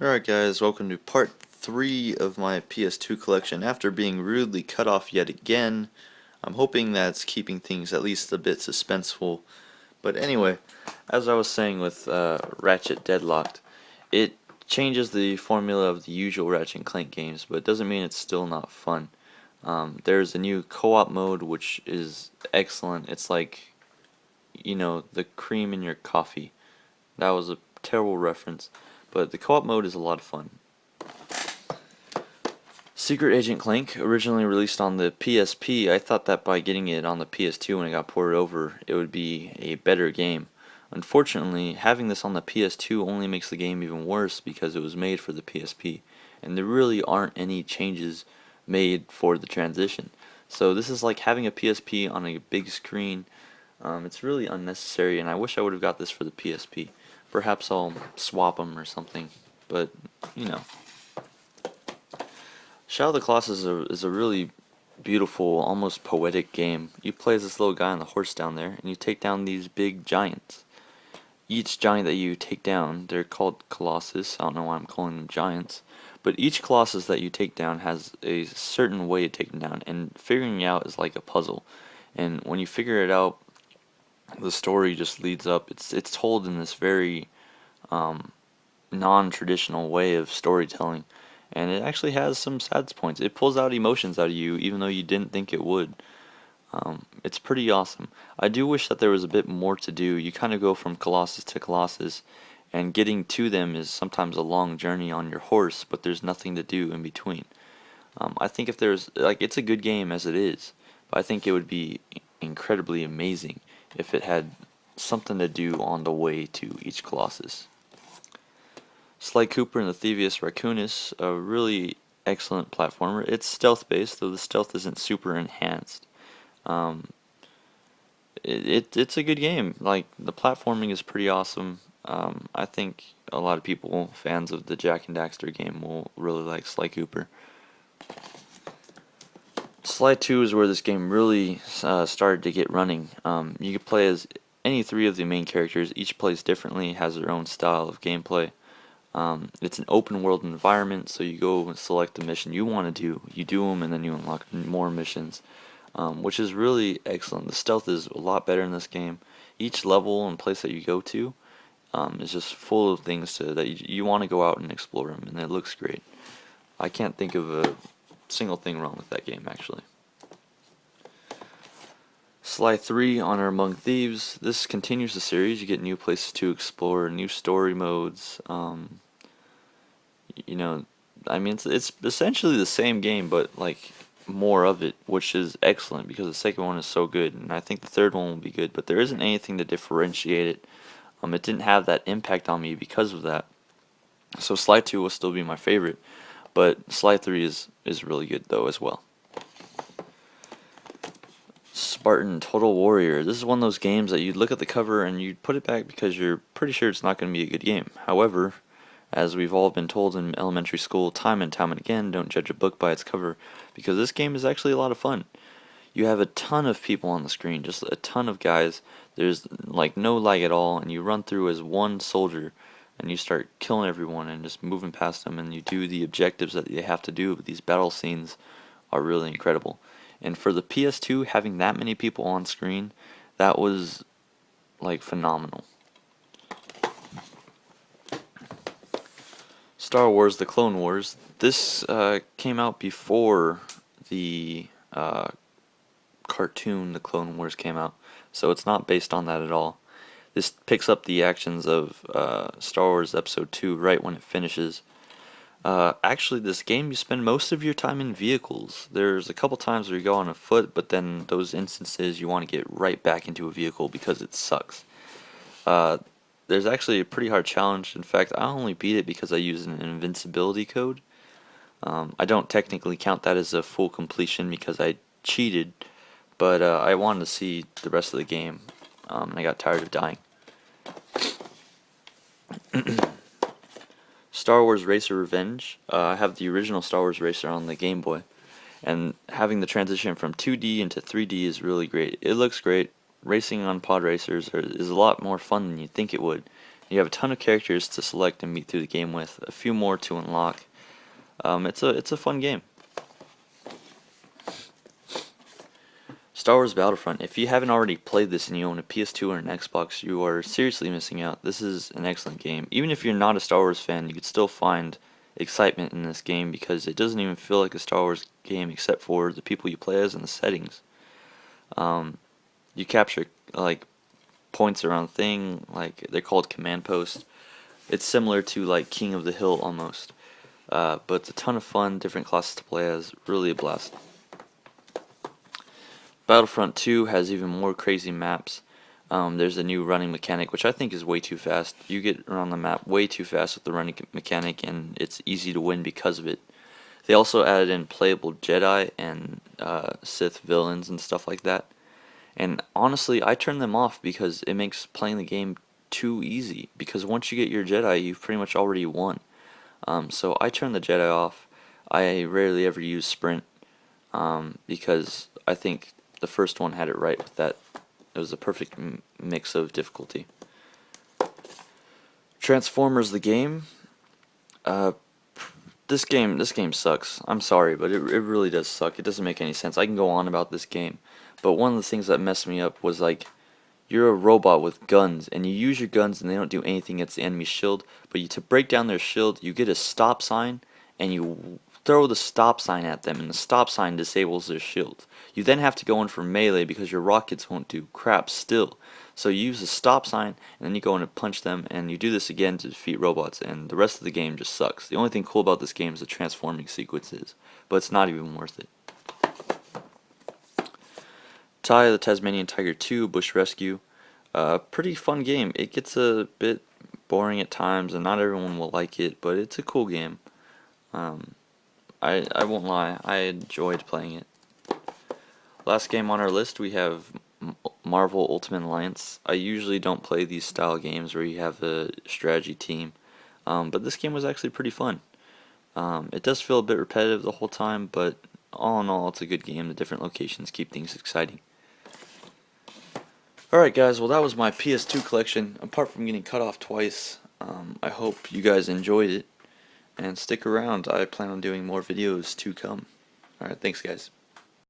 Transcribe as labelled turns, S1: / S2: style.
S1: Alright guys, welcome to part 3 of my PS2 collection. After being rudely cut off yet again, I'm hoping that's keeping things at least a bit suspenseful. But anyway, as I was saying with Ratchet Deadlocked, it changes the formula of the usual Ratchet and Clank games, but it doesn't mean it's still not fun. There's a new co-op mode which is excellent. It's like, the cream in your coffee. That was a terrible reference, but the co-op mode is a lot of fun. Secret Agent Clank, originally released on the PSP, I thought that by getting it on the PS2 when it got ported over, it would be a better game. Unfortunately, having this on the PS2 only makes the game even worse because it was made for the PSP, and there really aren't any changes made for the transition. So this is like having a PSP on a big screen. It's really unnecessary, and I wish I would have got this for the PSP. Perhaps I'll swap them or something, but, you know. Shadow of the Colossus is a really beautiful, almost poetic game. You play as this little guy on the horse down there, and you take down these big giants. Each giant that you take down, they're called Colossus. I don't know why I'm calling them giants. But each Colossus that you take down has a certain way to take them down, and figuring it out is like a puzzle. And when you figure it out, the story just leads up. It's told in this very non-traditional way of storytelling, and it actually has some sad points. It pulls out emotions out of you even though you didn't think it would. It's pretty awesome. I do wish that there was a bit more to do. You kind of go from Colossus to Colossus, and getting to them is sometimes a long journey on your horse, but there's nothing to do in between. I think if there's, like, it's a good game as it is, but I think it would be incredibly amazing if it had something to do on the way to each Colossus. Sly Cooper and the Thievius Raccoonus, a really excellent platformer. It's stealth based, though the stealth isn't super enhanced. Um, it's a good game. Like, the platforming is pretty awesome. I think a lot of people, fans of the Jak and Daxter game, will really like Sly Cooper. Sly 2 is where this game really started to get running. You could play as any three of the main characters. Each plays differently, has their own style of gameplay. It's an open world environment, so you go and select the mission you want to do. You do them, and then you unlock more missions, which is really excellent. The stealth is a lot better in this game. Each level and place that you go to is just full of things that you want to go out and explore them, and it looks great. I can't think of a single thing wrong with that game, actually. Sly 3, Honor Among Thieves. This continues the series. You get new places to explore, new story modes. You know, I mean, it's essentially the same game, but like more of it, which is excellent because the second one is so good, and I think the third one will be good. But there isn't anything to differentiate it. It didn't have that impact on me because of that. So Sly 2 will still be my favorite, but Sly 3 is really good though as well. Spartan Total Warrior. This is one of those games that you look at the cover and you put it back because you're pretty sure it's not going to be a good game. However, as we've all been told in elementary school time and time and again, don't judge a book by its cover, because this game is actually a lot of fun. You have a ton of people on the screen, just a ton of guys. There's like no lag at all, and you run through as one soldier and you start killing everyone and just moving past them, and you do the objectives that you have to do. These battle scenes are really incredible. And for the PS2, having that many people on screen, that was like phenomenal. Star Wars: The Clone Wars. This came out before the cartoon The Clone Wars came out, so it's not based on that at all. This picks up the actions of Star Wars Episode 2 right when it finishes. Actually, this game, you spend most of your time in vehicles. There's a couple times where you go on foot, but then those instances you want to get right back into a vehicle because it sucks. Uh, there's actually a pretty hard challenge. In fact, I only beat it because I used an invincibility code. I don't technically count that as a full completion because I cheated, but I wanted to see the rest of the game, and I got tired of dying. Star Wars Racer Revenge. I have the original Star Wars Racer on the Game Boy, and having the transition from 2D into 3D is really great. It looks great. Racing on pod racers is a lot more fun than you'd think it would. You have a ton of characters to select and meet through the game with, a few more to unlock. It's a fun game. Star Wars Battlefront. If you haven't already played this and you own a PS2 or an Xbox, you are seriously missing out. This is an excellent game. Even if you're not a Star Wars fan, you could still find excitement in this game because it doesn't even feel like a Star Wars game except for the people you play as and the settings. You capture like points around thing, like they're called command posts. It's similar to like King of the Hill almost, but it's a ton of fun. Different classes to play as, really a blast. Battlefront 2 has even more crazy maps. There's a new running mechanic, which I think is way too fast. You get around the map way too fast with the running mechanic, and it's easy to win because of it. They also added in playable Jedi and Sith villains and stuff like that. And honestly, I turn them off because it makes playing the game too easy. Because once you get your Jedi, you've pretty much already won. So I turn the Jedi off. I rarely ever use Sprint because I think the first one had it right with that. It was a perfect mix of difficulty. Transformers the game. This game sucks. I'm sorry, but it really does suck. It doesn't make any sense. I can go on about this game, but one of the things that messed me up was like, you're a robot with guns, and you use your guns and they don't do anything against the enemy's shield, but to break down their shield, you get a stop sign, and you throw the stop sign at them, and the stop sign disables their shield. You then have to go in for melee because your rockets won't do crap still. So you use the stop sign, and then you go in and punch them, and you do this again to defeat robots, and the rest of the game just sucks. The only thing cool about this game is the transforming sequences, but it's not even worth it. Ty the Tasmanian Tiger 2 Bush Rescue. Pretty fun game. It gets a bit boring at times, and not everyone will like it, but it's a cool game. I won't lie, I enjoyed playing it. Last game on our list, we have Marvel Ultimate Alliance. I usually don't play these style games where you have a strategy team, but this game was actually pretty fun. It does feel a bit repetitive the whole time, but all in all, it's a good game. The different locations keep things exciting. Alright guys, well that was my PS2 collection. Apart from getting cut off twice, I hope you guys enjoyed it. And stick around, I plan on doing more videos to come. Alright, thanks guys.